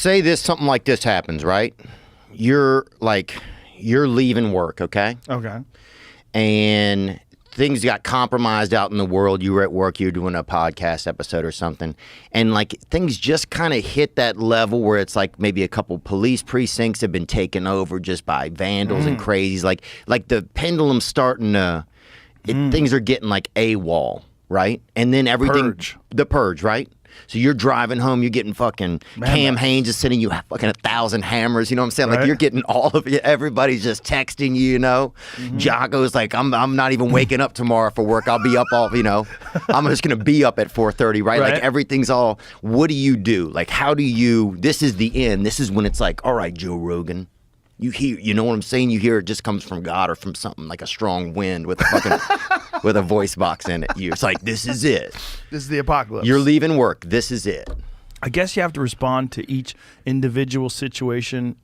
say something like this happens, right? You're leaving work, okay? Okay. And things got compromised out in the world. You were at work, you were doing a podcast episode or something, and like things just kind of hit that level where it's like maybe a couple police precincts have been taken over just by vandals and crazies. Like the pendulum's starting to, things are getting like AWOL, right? And then everything, the purge, right? So you're driving home, you're getting fucking Cam Haynes is sending you fucking 1,000 hammers, you know what I'm saying? Like you're getting all of it. Everybody's just texting you, you know? Jocko's like, I'm not even waking up tomorrow for work. I'll be up all, you know? I'm just going to be up at 4:30, right? Like everything's all, what do you do? Like how do you, this is the end. This is when it's like, all right, Joe Rogan. You hear, you know what I'm saying? You hear it just comes from God or from something like a strong wind with a fucking with a voice box in it. It's like, this is it. This is the apocalypse. You're leaving work. This is it. I guess you have to respond to each individual situation.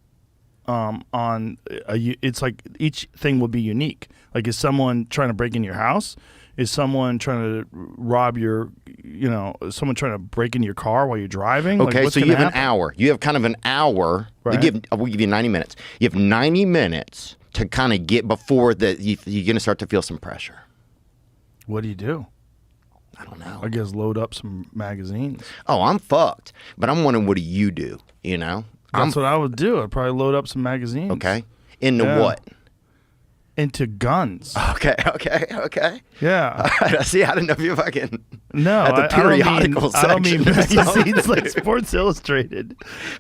It's like each thing will be unique. Like, is someone trying to break in your house? Is someone trying to rob your, you know, someone trying to break into your car while you're driving? Okay, like, so you have an hour. You have kind of an hour. Right. We'll give you 90 minutes. You have 90 minutes to kind of get before you're going to start to feel some pressure. What do you do? I don't know. I guess load up some magazines. Oh, I'm fucked. But I'm wondering, what do you do, you know? That's what I would do. I'd probably load up some magazines. Okay. Into what? Into guns. Okay. Yeah. All right, see, I didn't know if you fucking had the periodical I don't mean section. magazines like Sports Illustrated.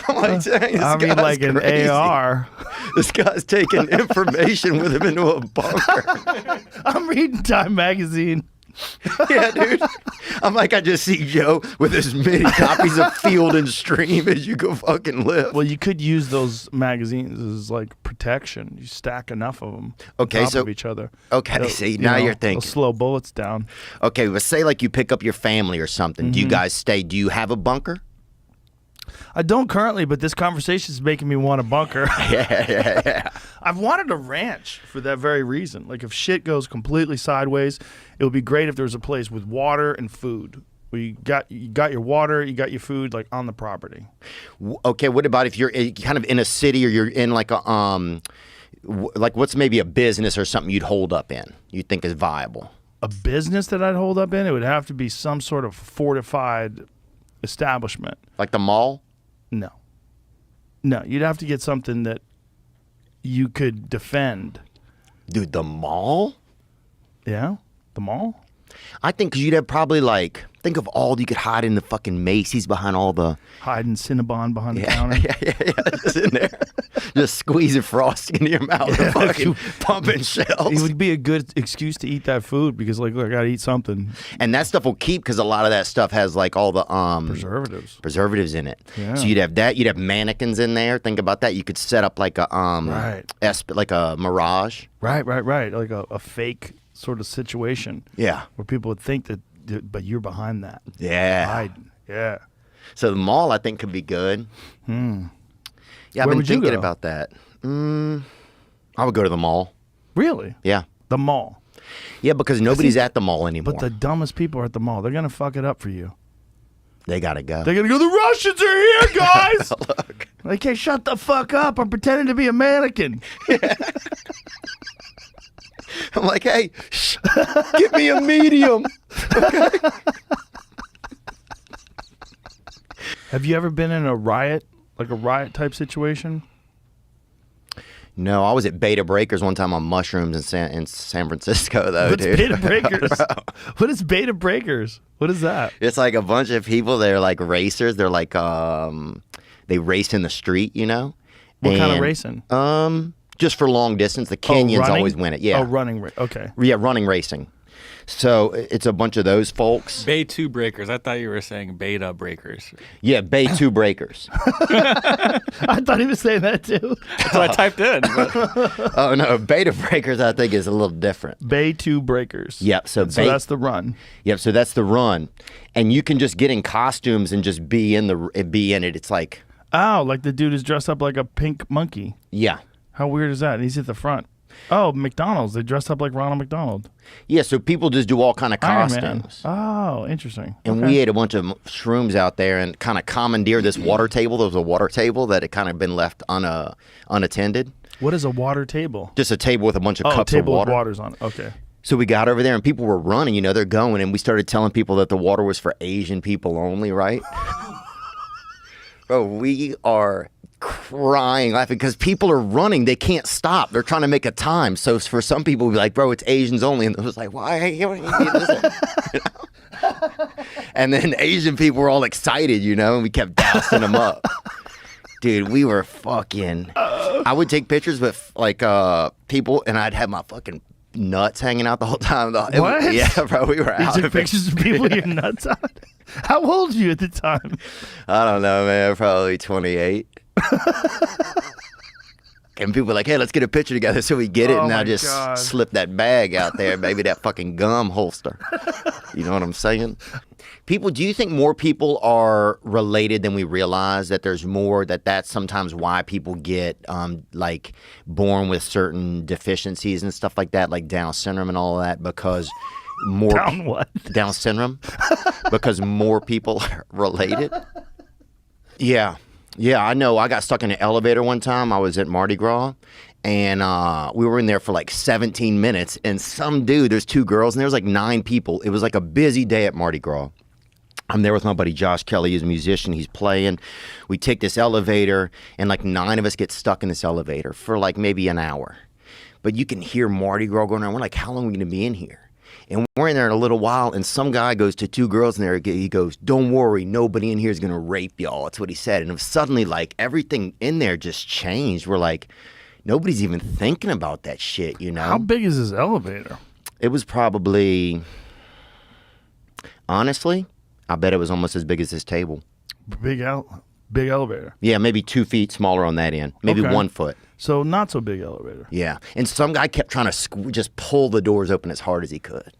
I'm like, dang, I mean like an crazy. AR. This guy's taking information with him into a bunker. I'm reading Time magazine. Yeah, dude. I'm like, I just see Joe with as many copies of Field and Stream as you can fucking live. Well, you could use those magazines as like protection. You stack enough of them on top of each other. Okay, see, now you're thinking. They'll slow bullets down. Okay, well, say like you pick up your family or something. Do you guys stay? Do you have a bunker? I don't currently, but this conversation is making me want a bunker. Yeah. I've wanted a ranch for that very reason. Like, if shit goes completely sideways, it would be great if there was a place with water and food. Where you got your water, you got your food, like, on the property. Okay, what about if you're kind of in a city or you're in like a like what's maybe a business or something you'd hold up in? You think is viable? A business that I'd hold up in? It would have to be some sort of fortified establishment. Like the mall? No, you'd have to get something that you could defend. Dude, the mall? Yeah, the mall? I think 'cause you'd have probably like, think of all you could hide in the fucking Macy's behind all the... Hiding Cinnabon behind the counter. Yeah, just in there. Just squeezing frosting into your mouth and fucking pumping shells. It would be a good excuse to eat that food because, like, look, I gotta eat something. And that stuff will keep because a lot of that stuff has like all the preservatives in it. Yeah. So you'd have that. You'd have mannequins in there. Think about that. You could set up like a like a Mirage. Right. Like a fake sort of situation. Yeah. Where people would think that, but you're behind that. Yeah. Hiding. Yeah. So the mall, I think, could be good. Yeah, I've Where been would you thinking go? about that. I would go to the mall. Really? Yeah. The mall. Yeah, because nobody's at the mall anymore. But the dumbest people are at the mall. They're gonna fuck it up for you. They gotta go. They're gonna go, the Russians are here, guys! Look. Like, hey, shut the fuck up. I'm pretending to be a mannequin. I'm like, hey, give me a medium. Okay. Have you ever been in a riot? Like a riot type situation? No, I was at Beta Breakers one time on mushrooms in San Francisco, though, What's dude. Beta Breakers? What is Beta Breakers? What is that? It's like a bunch of people. They're like racers. They're like, they race in the street, you know? What kind of racing? Just for long distance. The Kenyans running? always win it. Yeah. Oh, running. Okay. Yeah, running racing. So it's a bunch of those folks. Bay 2 breakers. I thought you were saying beta breakers. Yeah, Bay 2 breakers. I thought he was saying that too. That's what I typed in. But... Oh, no. Beta breakers, I think, is a little different. Bay 2 breakers. Yep. So that's the run. Yep. So that's the run. And you can just get in costumes and just be in it. It's like. Oh, like the dude is dressed up like a pink monkey. Yeah. How weird is that? And he's at the front. Oh, McDonald's. They dressed up like Ronald McDonald. Yeah, so people just do all kind of Iron Man. costumes. Oh, interesting. And we ate a bunch of shrooms out there and kind of commandeered this water table. There was a water table that had kind of been left unattended. What is a water table? Just a table with a bunch of cups table of water. with waters on it. Okay. So we got over there and people were running, you know, they're going, and we started telling people that the water was for Asian people only, right? Bro, we are crying, laughing, because people are running. They can't stop. They're trying to make a time. So for some people, we'd be like, bro, it's Asians only. And it was like, why? And then Asian people were all excited, you know, and we kept dousing them up. Dude, we were fucking... I would take pictures with, like, people, and I'd have my fucking nuts hanging out the whole time. What? Yeah, bro, we were out. You took pictures of people with your nuts out? How old were you at the time? I don't know, man. Probably 28. And people were like, hey, let's get a picture together. So we get it, and I just slip that bag out there, maybe that fucking gum holster. You know what I'm saying? People, do you think more people are related than we realize? That there's more, that's sometimes why people get like born with certain deficiencies and stuff like that, like Down syndrome and all of that, because more Down what? Down syndrome, because more people are related. Yeah, I know. I got stuck in an elevator one time. I was at Mardi Gras, and we were in there for like 17 minutes, and some dude, there's 2 girls, and there was like 9 people. It was like a busy day at Mardi Gras. I'm there with my buddy Josh Kelly. He's a musician. He's playing. We take this elevator, and like 9 of us get stuck in this elevator for like maybe an hour. But you can hear Mardi Gras going on. We're like, how long are we going to be in here? And we're in there in a little while, and some guy goes to 2 girls in there. He goes, don't worry, nobody in here is going to rape y'all. That's what he said. And it was suddenly like everything in there just changed. We're like, nobody's even thinking about that shit, you know? How big is this elevator? It was probably, honestly, I bet it was almost as big as this table. Big elevator. Yeah, maybe 2 feet smaller on that end. Maybe 1 foot. So not so big elevator. Yeah. And some guy kept trying to just pull the doors open as hard as he could.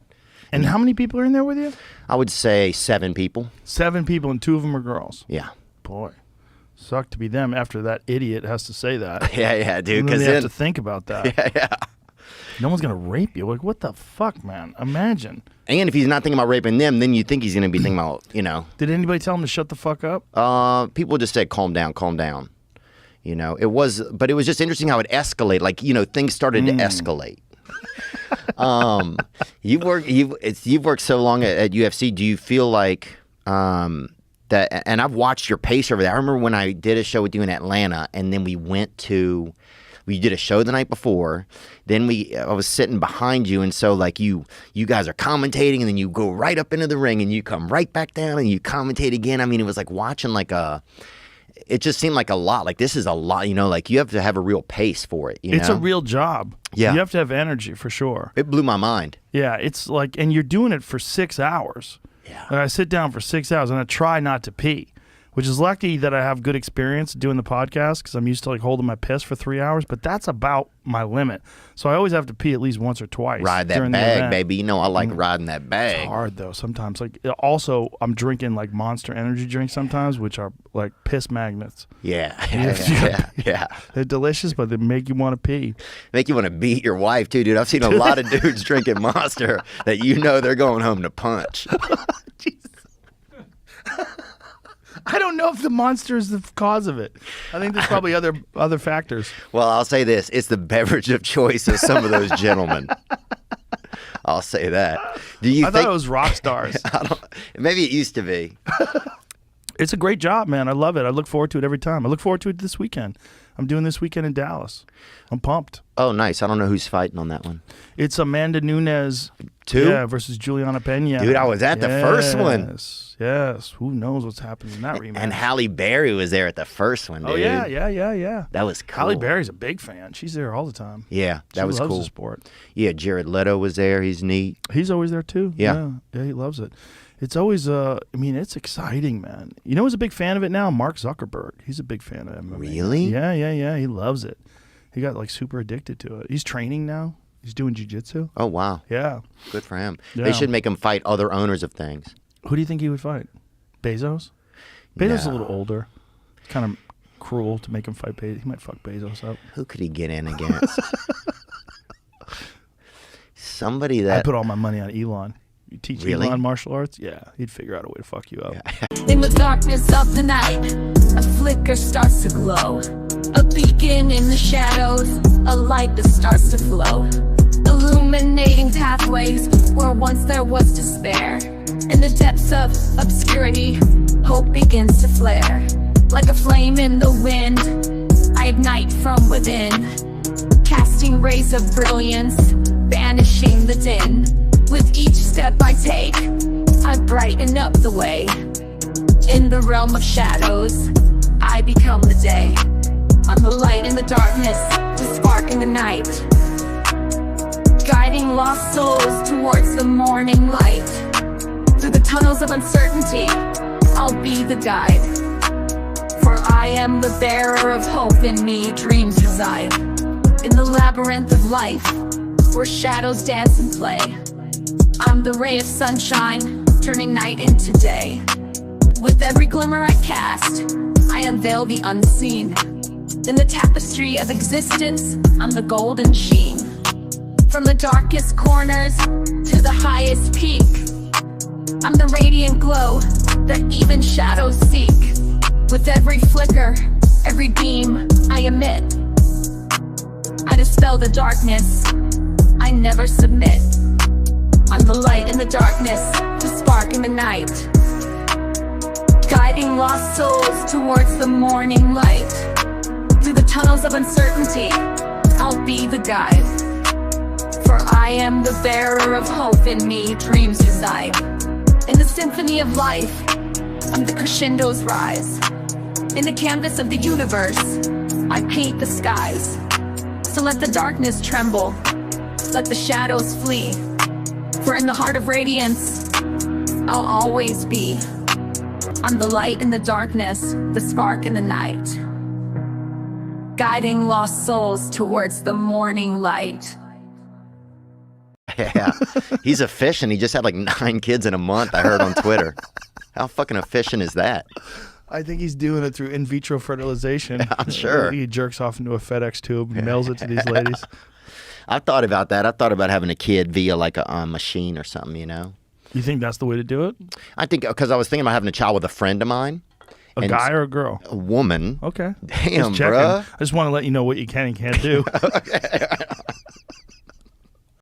And how many people are in there with you? I would say 7 people. 7 people, and 2 of them are girls. Yeah. Boy, suck to be them after that idiot has to say that. Yeah, dude. And then Because they have to think about that. Yeah. No one's going to rape you. Like, what the fuck, man? Imagine. And if he's not thinking about raping them, then you think he's going to be thinking about, you know. Did anybody tell him to shut the fuck up? People just said, calm down, calm down. You know, but it was just interesting how it escalated. Like, you know, things started to escalate. You've worked so long at UFC. Do you feel like that? And I've watched your pace over there. I remember when I did a show with you in Atlanta, and then we did a show the night before. Then I was sitting behind you, and so like you guys are commentating, and then you go right up into the ring, and you come right back down, and you commentate again. I mean, it was like watching it just seemed like a lot. Like, this is a lot, you know, like you have to have a real pace for it. It's a real job. Yeah. You have to have energy for sure. It blew my mind. Yeah. It's like, and you're doing it for 6 hours. Yeah. And I sit down for 6 hours and I try not to pee, which is lucky that I have good experience doing the podcast because I'm used to like holding my piss for 3 hours, but that's about my limit. So I always have to pee at least once or twice. Ride that during the bag, event. baby. You know I like riding that bag. It's hard though sometimes. Like, also, I'm drinking like Monster energy drinks sometimes, which are like piss magnets. Yeah. They're delicious, but they make you want to pee. Make you want to beat your wife too, dude. I've seen a lot of dudes drinking Monster that you know they're going home to punch. Jesus. I don't know if the Monster is the cause of it. I think there's probably other factors. Well, I'll say this. It's the beverage of choice of some of those gentlemen. I'll say that. I thought it was rock stars. Maybe it used to be. It's a great job, man. I love it. I look forward to it every time. I look forward to it this weekend. I'm doing this weekend in Dallas. I'm pumped. Oh, nice. I don't know who's fighting on that one. It's Amanda Nunes. 2? Yeah, versus Juliana Pena. Dude, I was at the first one. Yes. Who knows what's happening in that rematch? And Halle Berry was there at the first one, dude. Oh, yeah. That was cool. Halle Berry's a big fan. She's there all the time. Yeah, that was loves cool. the sport. Yeah, Jared Leto was there. He's neat. He's always there, too. Yeah. Yeah, he loves it. It's always, it's exciting, man. You know who's a big fan of it now? Mark Zuckerberg. He's a big fan of MMA. Really? Yeah. He loves it. He got, like, super addicted to it. He's training now. He's doing jiu-jitsu. Oh, wow. Yeah. Good for him. Yeah. They should make him fight other owners of things. Who do you think he would fight? Bezos? Bezos is a No. little older. Kind of cruel to make him fight Bezos. He might fuck Bezos up. Who could he get in against? somebody I that put all my money on Elon. You teach Really? Elon martial arts? Yeah, he'd figure out a way to fuck you up. In the darkness of the night, a flicker starts to glow. A beacon in the shadows, a light that starts to flow. Illuminating pathways where once there was despair. In the depths of obscurity, hope begins to flare. Like a flame in the wind, I ignite from within, casting rays of brilliance, banishing the din. With each step I take, I brighten up the way. In the realm of shadows, I become the day. I'm the light in the darkness, the spark in the night, guiding lost souls towards the morning light. Through the tunnels of uncertainty, I'll be the guide. For I am the bearer of hope, in me dreams reside. In the labyrinth of life, where shadows dance and play, I'm the ray of sunshine, turning night into day. With every glimmer I cast, I unveil the unseen. In the tapestry of existence, I'm the golden sheen. From the darkest corners to the highest peak, I'm the radiant glow that even shadows seek. With every flicker, every beam I emit, I dispel the darkness, I never submit. I'm the light in the darkness, the spark in the night, guiding lost souls towards the morning light. Through the tunnels of uncertainty, I'll be the guide. For I am the bearer of hope, in me dreams reside. In the symphony of life, I'm the crescendos rise. In the canvas of the universe, I paint the skies. So let the darkness tremble, let the shadows flee. For in the heart of radiance, I'll always be. I'm the light in the darkness, the spark in the night, guiding lost souls towards the morning light. Yeah, he's efficient. He just had like 9 kids in a month. I heard on Twitter. How fucking efficient is that? I think he's doing it through in vitro fertilization. I'm sure. He jerks off into a FedEx tube and mails it to these ladies. I've thought about that. I've thought about having a kid via like a machine or something, you know? You think that's the way to do it? I think because I was thinking about having a child with a friend of mine. A guy or a girl? A woman. Okay. Damn, just checking. bruh. I just want to let you know what you can and can't do.